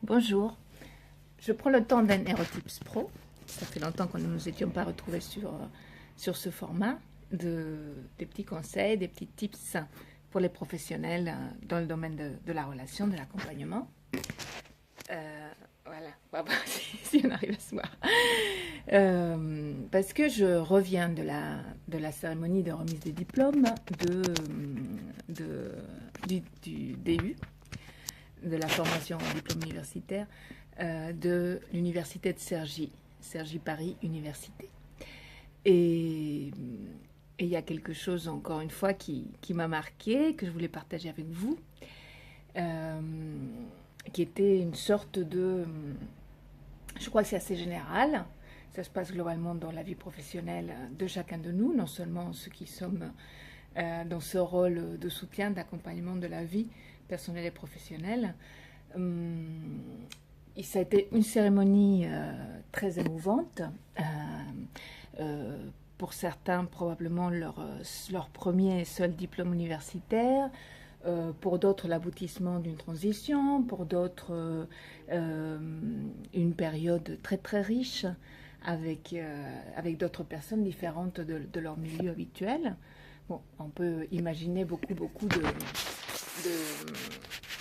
Bonjour, je prends le temps d'un Aerotips Pro. Ça fait longtemps que nous ne nous étions pas retrouvés sur ce format des petits conseils, des petits tips pour les professionnels dans le domaine de la relation, de l'accompagnement. Voilà, on va voir si on arrive à se voir. Parce que je reviens de la cérémonie de remise des diplômes du DU, de la formation au diplôme universitaire de l'université de Cergy Paris Université. Et il y a quelque chose, encore une fois, qui m'a marqué, que je voulais partager avec vous, qui était une sorte de... Je crois que c'est assez général. Ça se passe globalement dans la vie professionnelle de chacun de nous, non seulement ceux qui sommes dans ce rôle de soutien, d'accompagnement de la vie personnelle et professionnelle. Ça a été une cérémonie très émouvante. Pour certains, probablement leur premier et seul diplôme universitaire. Pour d'autres, l'aboutissement d'une transition. Pour d'autres, une période très très riche avec d'autres personnes différentes de leur milieu habituel. Bon, on peut imaginer beaucoup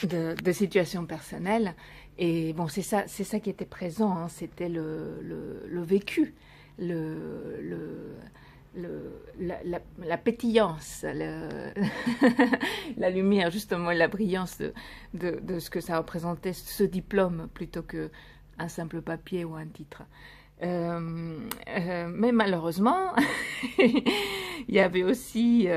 de situations personnelles. Et bon, c'est ça qui était présent, hein. C'était le vécu, la pétillance, la lumière justement, et la brillance de ce que ça représentait, ce diplôme, plutôt qu'un simple papier ou un titre. Mais malheureusement, il y avait aussi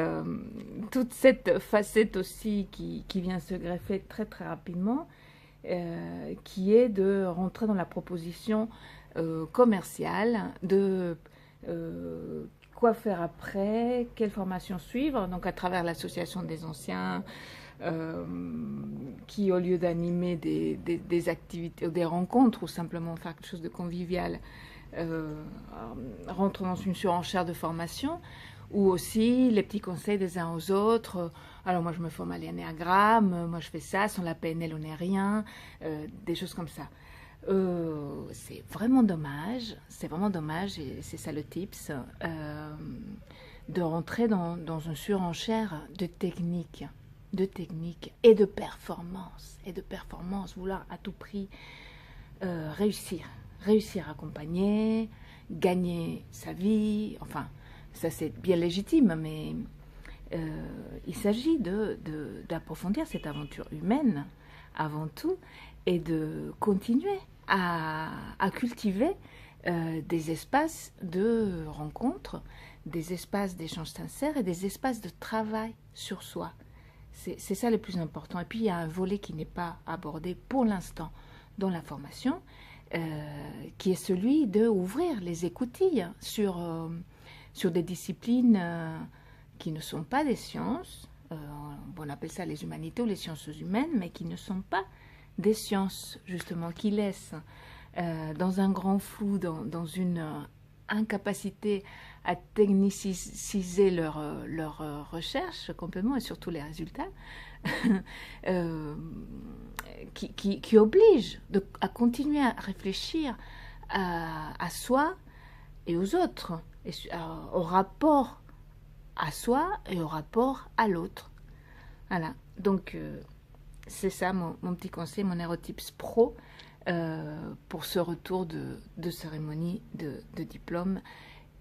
toute cette facette aussi qui vient se greffer très très rapidement, qui est de rentrer dans la proposition commerciale de quoi faire après, quelle formation suivre, donc à travers l'association des anciens, qui, au lieu d'animer des activités ou des rencontres ou simplement faire quelque chose de convivial, rentre dans une surenchère de formation, ou aussi les petits conseils des uns aux autres. Alors moi je me forme à l'énéagramme, moi je fais ça, sans la PNL on n'est rien, des choses comme ça. C'est vraiment dommage, et c'est ça le tips, de rentrer dans une surenchère de techniques et de performance, vouloir à tout prix réussir à accompagner, gagner sa vie, enfin, ça c'est bien légitime, mais il s'agit d'approfondir cette aventure humaine avant tout, et de continuer à cultiver des espaces de rencontre, des espaces d'échange sincère et des espaces de travail sur soi. C'est ça le plus important. Et puis il y a un volet qui n'est pas abordé pour l'instant dans la formation, qui est celui d'ouvrir les écoutilles sur des disciplines qui ne sont pas des sciences, on appelle ça les humanités ou les sciences humaines, mais qui ne sont pas des sciences, justement, qui laissent dans un grand flou, dans une incapacité à techniciser leur recherche complètement, et surtout les résultats, qui oblige à continuer à réfléchir à soi et aux autres, et au rapport à soi et au rapport à l'autre. Voilà, donc c'est ça mon petit conseil, mon Aerotips Pro, pour ce retour de cérémonie de diplôme.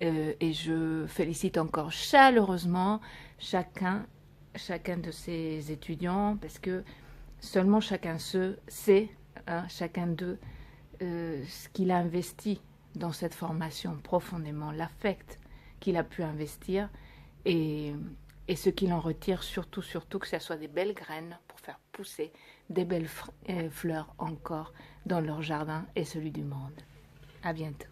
Et je félicite encore chaleureusement chacun de ces étudiants, parce que seulement chacun sait, chacun d'eux, ce qu'il a investi dans cette formation profondément, l'affect qu'il a pu investir, et ce qu'il en retire, surtout que ce soit des belles graines pour faire pousser des belles fleurs encore dans leur jardin et celui du monde. À bientôt.